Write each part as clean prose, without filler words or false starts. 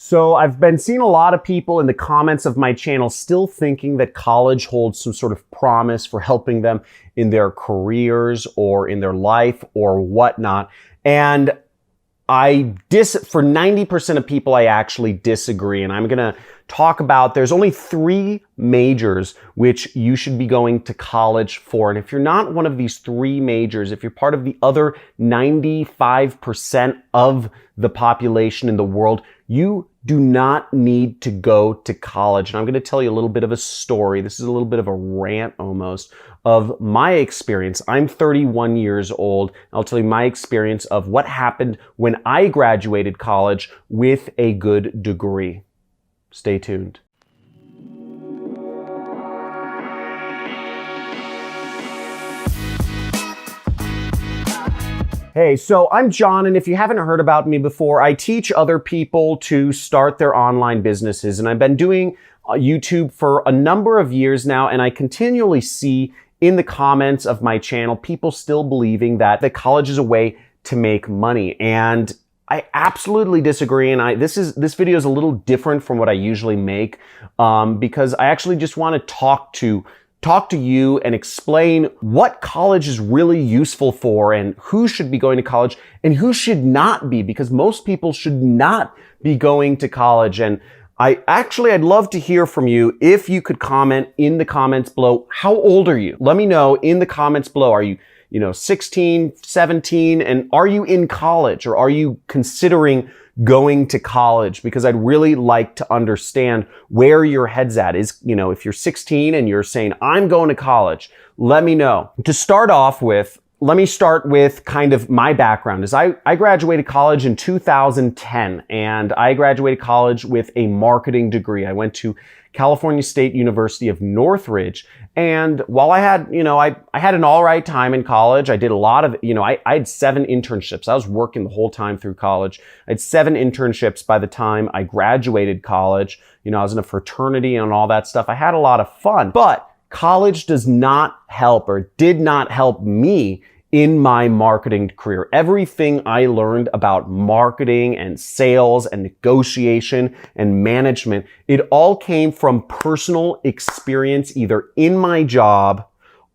So I've been seeing a lot of people in the comments of my channel still thinking that college holds some sort of promise for helping them in their careers or in their life or whatnot. And for 90% of people, I actually disagree. And I'm going to talk about, there's only 3 majors which you should be going to college for. And if you're not one of these 3 majors, if you're part of the other 95% of the population in the world, you do not need to go to college. And I'm going to tell you a little bit of a story. This is a little bit of a rant almost of my experience. I'm 31 years old. I'll tell you my experience of what happened when I graduated college with a good degree. Stay tuned. Hey, so I'm John, and if you haven't heard about me before, I teach other people to start their online businesses, and I've been doing YouTube for a number of years now, and I continually see in the comments of my channel people still believing that college is a way to make money, and I absolutely disagree. And this video is a little different from what I usually make because I actually just want to talk to you and explain what college is really useful for and who should be going to college and who should not be, because most people should not be going to college. And I'd love to hear from you. If you could comment in the comments below, how old are you? Let me know in the comments below. Are you 16, 17, and are you in college or are you considering going to college? Because I'd really like to understand where your head's at. If you're 16 and you're saying, I'm going to college, let me know. To start off with, let me start with kind of my background. I graduated college in 2010, and I graduated college with a marketing degree. I went to California State University of Northridge. And while I had, I had an all right time in college, I did a lot of, I had 7 internships. I was working the whole time through college. I had 7 internships by the time I graduated college. I was in a fraternity and all that stuff. I had a lot of fun, but college does not help or did not help me in my marketing career. Everything I learned about marketing and sales and negotiation and management, it all came from personal experience, either in my job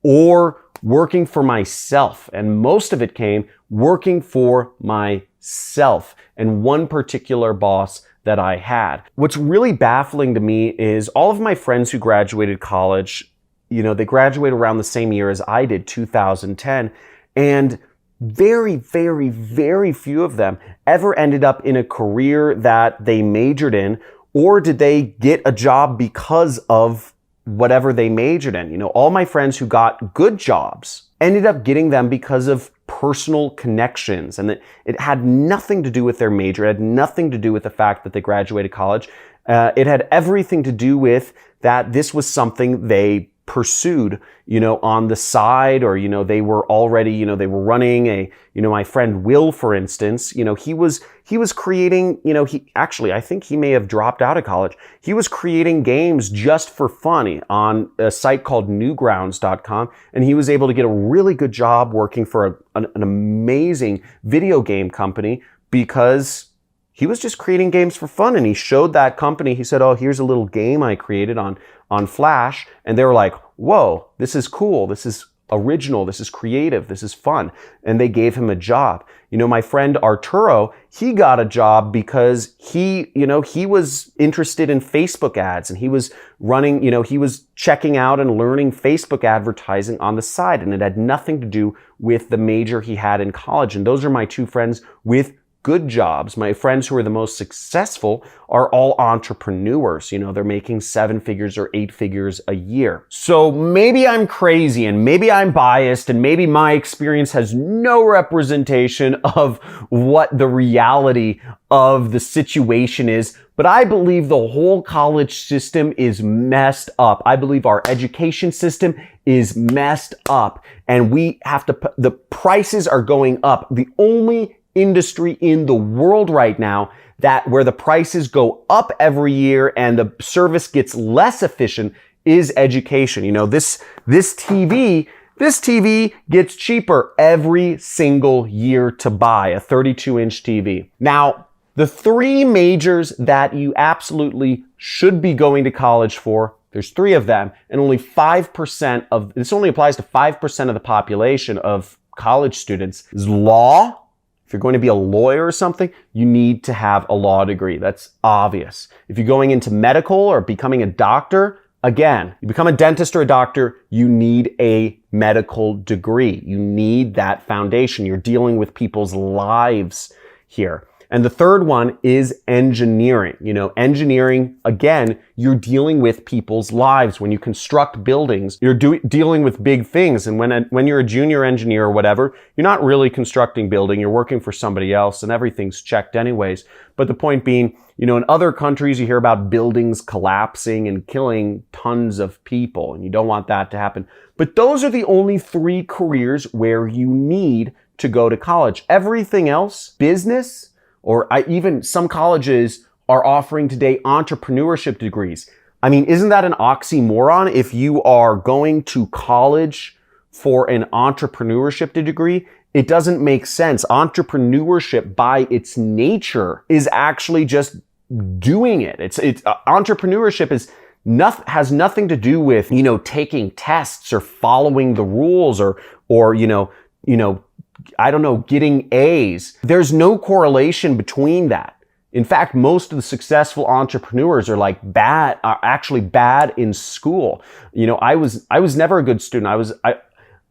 or working for myself. And most of it came working for myself and one particular boss that I had. What's really baffling to me is all of my friends who graduated college, they graduated around the same year as I did, 2010. And very, very, very few of them ever ended up in a career that they majored in, or did they get a job because of whatever they majored in. All my friends who got good jobs ended up getting them because of personal connections, and that it had nothing to do with their major. It had nothing to do with the fact that they graduated college. It had everything to do with that this was something they pursued, on the side, or, they were already, they were running my friend Will, for instance, he was creating, I think he may have dropped out of college. He was creating games just for fun on a site called newgrounds.com. And he was able to get a really good job working for an amazing video game company because he was just creating games for fun. And he showed that company, he said, oh, here's a little game I created on Flash. And they were like, whoa, this is cool. This is original. This is creative. This is fun. And they gave him a job. My friend Arturo, he got a job because he was interested in Facebook ads, and he was running, he was checking out and learning Facebook advertising on the side. And it had nothing to do with the major he had in college. And those are my 2 friends with good jobs. My friends who are the most successful are all entrepreneurs. They're making 7 figures or 8 figures a year. So maybe I'm crazy and maybe I'm biased and maybe my experience has no representation of what the reality of the situation is, but I believe the whole college system is messed up. I believe our education system is messed up, and the prices are going up. The only industry in the world right now where the prices go up every year and the service gets less efficient is education. This TV gets cheaper every single year to buy, a 32-inch TV. Now, The three majors that you absolutely should be going to college for, there's three of them, and only 5% of, this only applies to 5% of the population of college students, is law. If you're going to be a lawyer or something, you need to have a law degree. That's obvious. If you're going into medical or becoming a doctor, again, you become a dentist or a doctor, you need a medical degree. You need that foundation. You're dealing with people's lives here. And the third one is engineering. You know, engineering, again, you're dealing with people's lives. When you construct buildings, you're dealing with big things. And when you're a junior engineer or whatever, you're not really constructing building. You're working for somebody else and everything's checked anyways. But the point being, you know, in other countries, you hear about buildings collapsing and killing tons of people, and you don't want that to happen. But those are the only three careers where you need to go to college. Everything else, business, or even some colleges are offering today entrepreneurship degrees. I mean, isn't that an oxymoron? If you are going to college for an entrepreneurship degree, it doesn't make sense. Entrepreneurship by its nature is actually just doing it. Entrepreneurship has nothing to do with, you know, taking tests or following the rules or I don't know, getting A's. There's no correlation between that. In fact, most of the successful entrepreneurs are actually bad in school. You know, I was never a good student.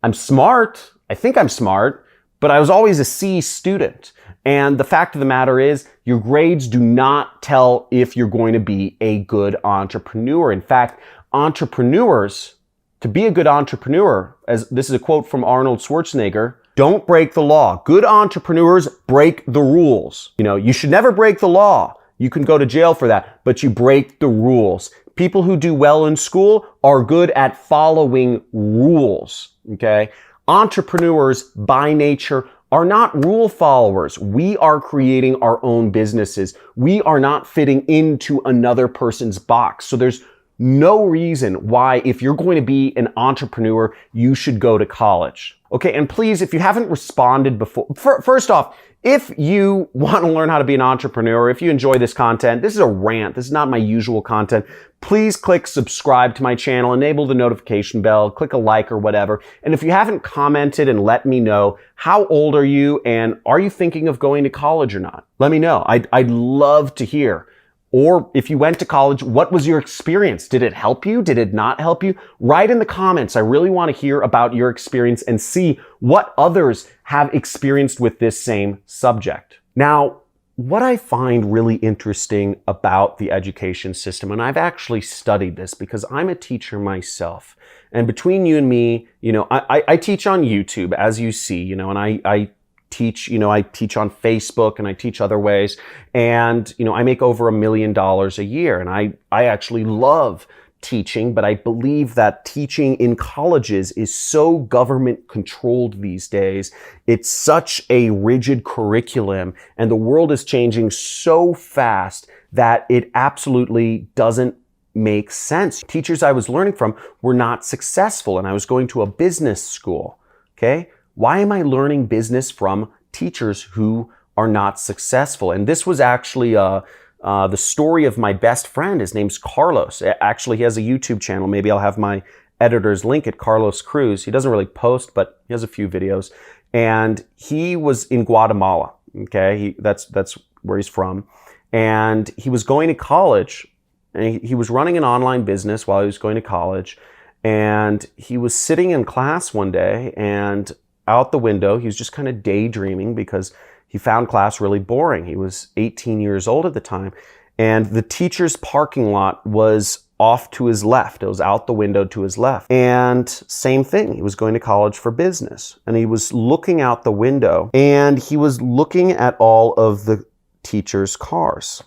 I'm smart. I think I'm smart, but I was always a C student. And the fact of the matter is, your grades do not tell if you're going to be a good entrepreneur. In fact, to be a good entrepreneur, as this is a quote from Arnold Schwarzenegger, don't break the law. Good entrepreneurs break the rules. You know, you should never break the law. You can go to jail for that, but you break the rules. People who do well in school are good at following rules, okay? Entrepreneurs by nature are not rule followers. We are creating our own businesses. We are not fitting into another person's box. So there's no reason why, if you're going to be an entrepreneur, you should go to college. Okay, and please, if you haven't responded before, first off, if you want to learn how to be an entrepreneur, if you enjoy this content, this is a rant, this is not my usual content, please click subscribe to my channel, enable the notification bell, click a like or whatever. And if you haven't commented and let me know, how old are you and are you thinking of going to college or not? Let me know. I'd love to hear. Or if you went to college, what was your experience? Did it help you? Did it not help you? Write in the comments. I really want to hear about your experience and see what others have experienced with this same subject. Now, what I find really interesting about the education system, and I've actually studied this because I'm a teacher myself, and between you and me, you know, I teach on YouTube, as you see, you know, and I teach on Facebook and I teach other ways. And, you know, I make over $1 million a year. And I actually love teaching, but I believe that teaching in colleges is so government controlled these days. It's such a rigid curriculum and the world is changing so fast that it absolutely doesn't make sense. Teachers I was learning from were not successful and I was going to a business school. Okay. Why am I learning business from teachers who are not successful? And this was actually the story of my best friend. His name's Carlos. Actually, he has a YouTube channel. Maybe I'll have my editor's link at Carlos Cruz. He doesn't really post, but he has a few videos. And he was in Guatemala. Okay, that's where he's from. And he was going to college. And he was running an online business while he was going to college. And he was sitting in class one day and out the window, he was just kind of daydreaming because he found class really boring. He was 18 years old at the time, and the teacher's parking lot was off to his left. It was out the window to his left. And same thing, he was going to college for business, and he was looking out the window, and he was looking at all of the teacher's cars.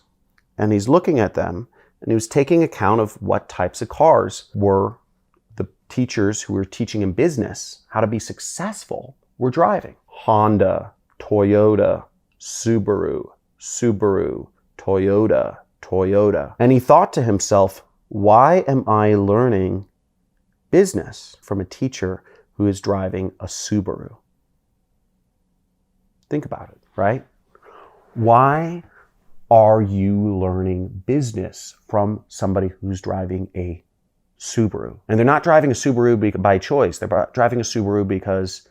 And he's looking at them, and he was taking account of what types of cars were teachers who were teaching him business, how to be successful, were driving. Honda, Toyota, Subaru, Toyota. And he thought to himself, why am I learning business from a teacher who is driving a Subaru? Think about it, right? Why are you learning business from somebody who's driving a Subaru? And they're not driving a Subaru by choice. They're driving a Subaru because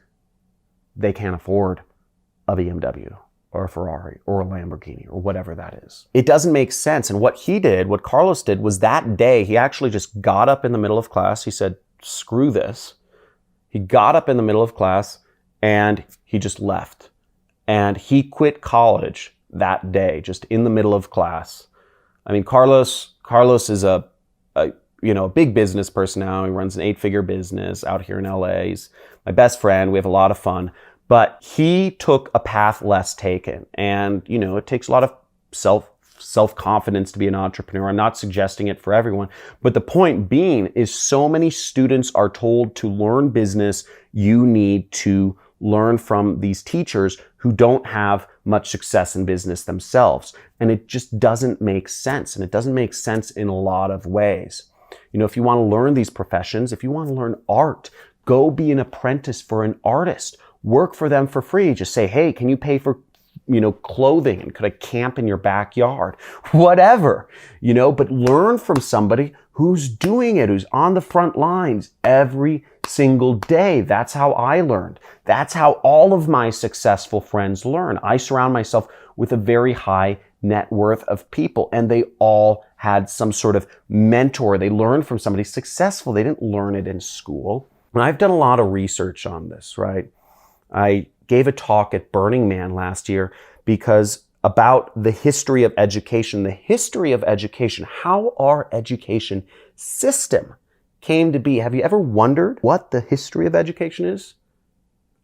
they can't afford a BMW or a Ferrari or a Lamborghini or whatever that is. It doesn't make sense. And what Carlos did was that day, he actually just got up in the middle of class. He said, screw this. He got up in the middle of class and he just left. And he quit college that day, just in the middle of class. I mean, Carlos is a big business person now. He runs an 8-figure business out here in LA. He's my best friend. We have a lot of fun. But he took a path less taken. And, it takes a lot of self-confidence to be an entrepreneur. I'm not suggesting it for everyone. But the point being is so many students are told to learn business. You need to learn from these teachers who don't have much success in business themselves. And it just doesn't make sense. And it doesn't make sense in a lot of ways. If you want to learn these professions, if you want to learn art, go be an apprentice for an artist. Work for them for free. Just say, hey, can you pay for, clothing? And could I camp in your backyard? Whatever, but learn from somebody who's doing it, who's on the front lines every single day. That's how I learned. That's how all of my successful friends learn. I surround myself with a very high net worth of people, and they all had some sort of mentor. They learned from somebody successful. They didn't learn it in school. And I've done a lot of research on this, right? I gave a talk at Burning Man last year about the history of education. The history of education, how our education system came to be. Have you ever wondered what the history of education is?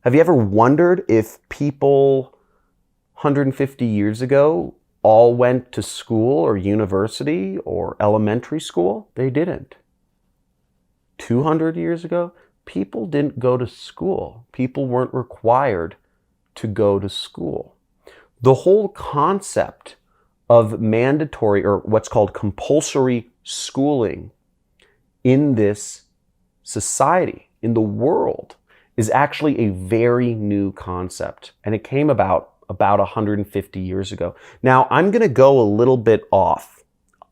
Have you ever wondered if people 150 years ago all went to school or university or elementary school? They didn't. 200 years ago, people didn't go to school. People weren't required to go to school. The whole concept of mandatory or what's called compulsory schooling in this society, in the world, is actually a very new concept. And it came about 150 years ago. Now, I'm going to go a little bit off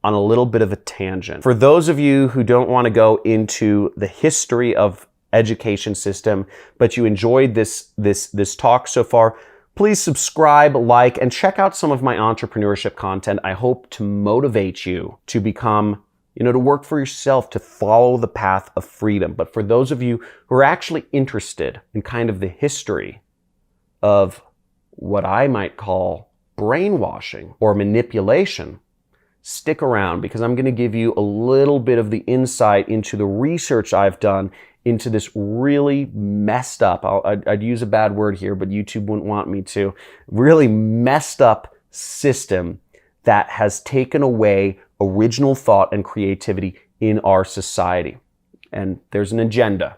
on a little bit of a tangent. For those of you who don't want to go into the history of education system, but you enjoyed this talk so far, please subscribe, like, and check out some of my entrepreneurship content. I hope to motivate you to become, to work for yourself, to follow the path of freedom. But for those of you who are actually interested in kind of the history of what I might call brainwashing or manipulation, stick around, because I'm going to give you a little bit of the insight into the research I've done into this really messed up, I'd use a bad word here, but YouTube wouldn't want me to, really messed up system that has taken away original thought and creativity in our society. And there's an agenda,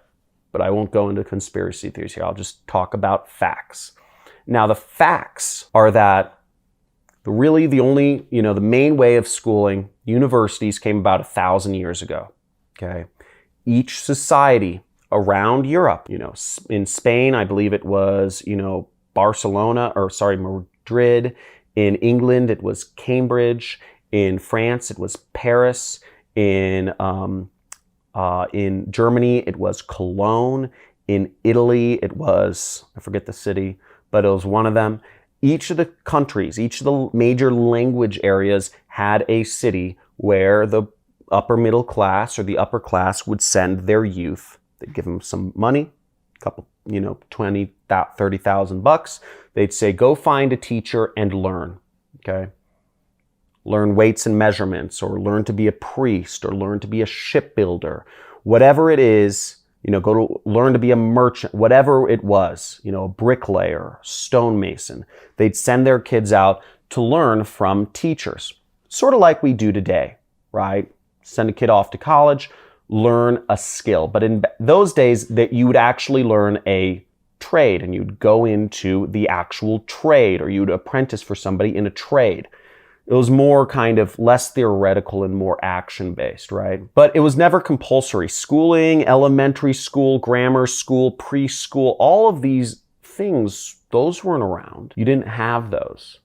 but I won't go into conspiracy theories here. I'll just talk about facts. Now, the facts are that the main way of schooling, universities came about 1,000 years ago, okay? Each society around Europe, in Spain, I believe it was, Madrid. In England, it was Cambridge. In France, it was Paris. In Germany, it was Cologne. In Italy, it was, I forget the city, but it was one of them. Each of the countries, each of the major language areas had a city where the upper middle class or the upper class would send their youth. They'd give them some money, a couple, 20, 30,000 bucks. They'd say, go find a teacher and learn, okay? Learn weights and measurements, or learn to be a priest, or learn to be a shipbuilder. Whatever it is, go to learn to be a merchant, whatever it was, a bricklayer, stonemason. They'd send their kids out to learn from teachers, sort of like we do today, right? Send a kid off to college, learn a skill. But in those days, that you would actually learn a trade, and you'd go into the actual trade, or you'd apprentice for somebody in a trade. It was more kind of less theoretical and more action-based, right? But it was never compulsory. Schooling, elementary school, grammar school, preschool, all of these things, those weren't around. You didn't have those.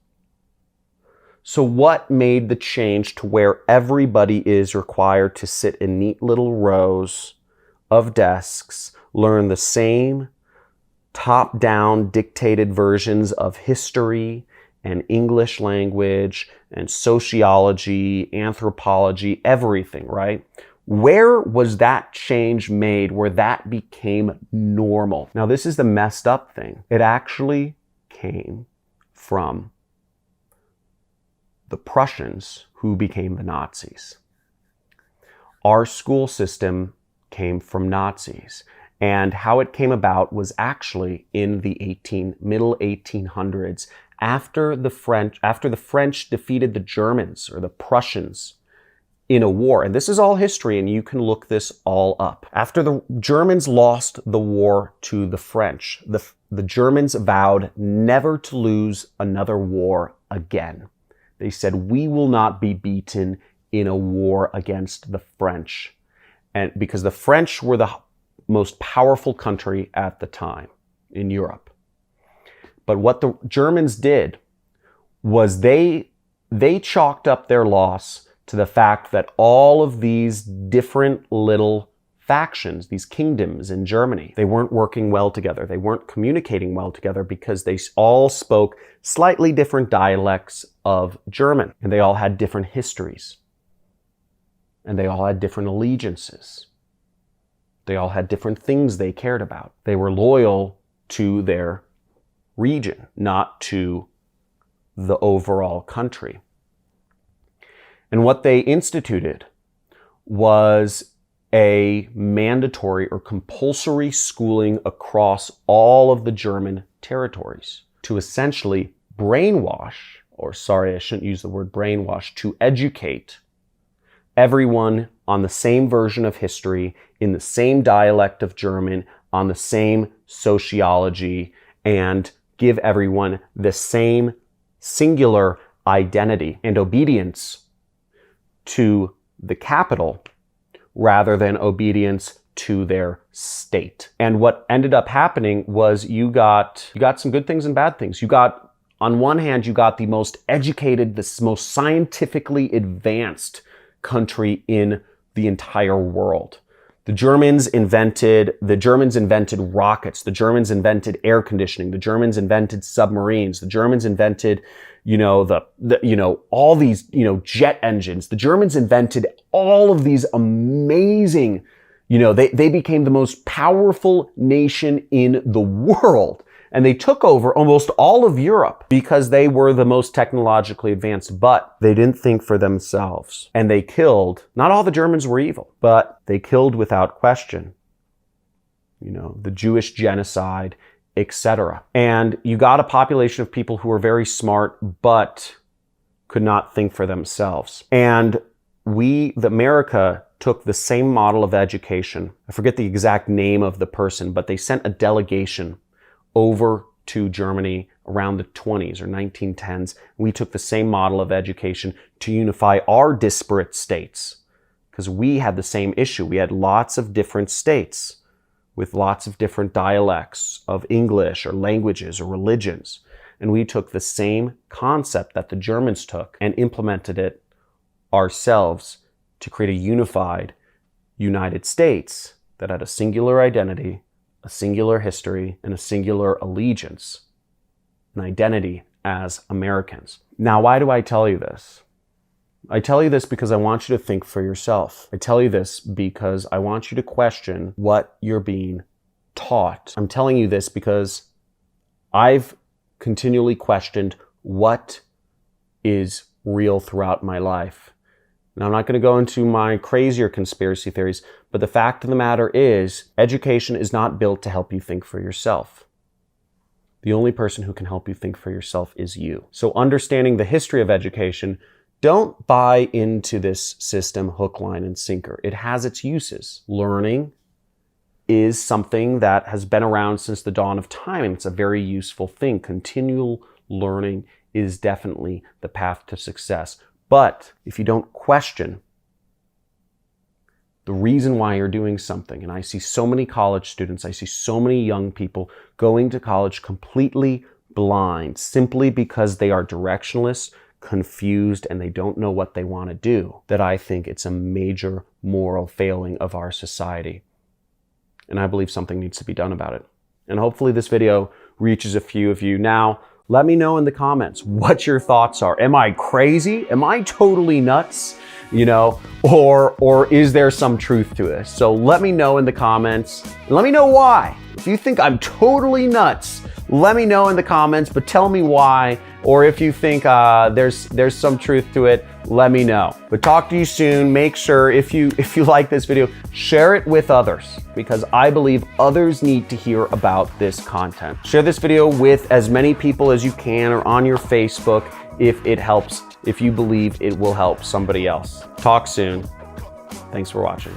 So what made the change to where everybody is required to sit in neat little rows of desks, learn the same top-down dictated versions of history and English language and sociology, anthropology, everything, right? Where was that change made where that became normal? Now, this is the messed up thing. It actually came from the Prussians who became the Nazis. Our school system came from Nazis. And how it came about was actually in the middle 1800s, after the French defeated the Germans or the Prussians in a war. And this is all history, and you can look this all up. After the Germans lost the war to the French, the Germans vowed never to lose another war again. They said, we will not be beaten in a war against the French. And because the French were the most powerful country at the time in Europe. But what the Germans did was they chalked up their loss to the fact that all of these different little factions, these kingdoms in Germany, they weren't working well together. They weren't communicating well together because they all spoke slightly different dialects of German, and they all had different histories, and they all had different allegiances. They all had different things they cared about. They were loyal to their region, not to the overall country. And what they instituted was a mandatory or compulsory schooling across all of the German territories to essentially brainwash, or sorry, I shouldn't use the word brainwash, to educate everyone on the same version of history, in the same dialect of German, on the same sociology, and give everyone the same singular identity and obedience to the capital rather than obedience to their state. And what ended up happening was you got some good things and bad things. On one hand, you got the most educated, the most scientifically advanced country in the entire world. The Germans invented rockets. The Germans invented air conditioning. The Germans invented submarines. The Germans invented, all these, jet engines. The Germans invented all of these amazing, they became the most powerful nation in the world. And they took over almost all of Europe because they were the most technologically advanced, but they didn't think for themselves. And they killed, not all the Germans were evil, but they killed without question, the Jewish genocide, etc. And you got a population of people who were very smart, but could not think for themselves. And America took the same model of education. I forget the exact name of the person, but they sent a delegation over to Germany around the 20s or 1910s. We took the same model of education to unify our disparate states because we had the same issue. We had lots of different states with lots of different dialects of English or languages or religions. And we took the same concept that the Germans took and implemented it ourselves to create a unified United States that had a singular identity, a singular history, and a singular allegiance, an identity as Americans. Now, why do I tell you this? I tell you this because I want you to think for yourself. I tell you this because I want you to question what you're being taught. I'm telling you this because I've continually questioned what is real throughout my life. Now, I'm not going to go into my crazier conspiracy theories, but the fact of the matter is, education is not built to help you think for yourself. The only person who can help you think for yourself is you. So understanding the history of education, don't buy into this system hook, line, and sinker. It has its uses. Learning is something that has been around since the dawn of time, and it's a very useful thing. Continual learning is definitely the path to success. But if you don't question the reason why you're doing something, and I see so many college students, I see so many young people going to college completely blind simply because they are directionless, confused and they don't know what they want to do, that I think it's a major moral failing of our society. And I believe something needs to be done about it. And hopefully this video reaches a few of you. Now, let me know in the comments what your thoughts are. Am I crazy? Am I totally nuts? You know, or is there some truth to this? So let me know in the comments. Let me know why. If you think I'm totally nuts, let me know in the comments, but tell me why. Or if you think there's some truth to it, let me know. But talk to you soon. Make sure if you like this video, share it with others, because I believe others need to hear about this content. Share this video with as many people as you can, or on your Facebook if it helps, if you believe it will help somebody else. Talk soon. Thanks for watching.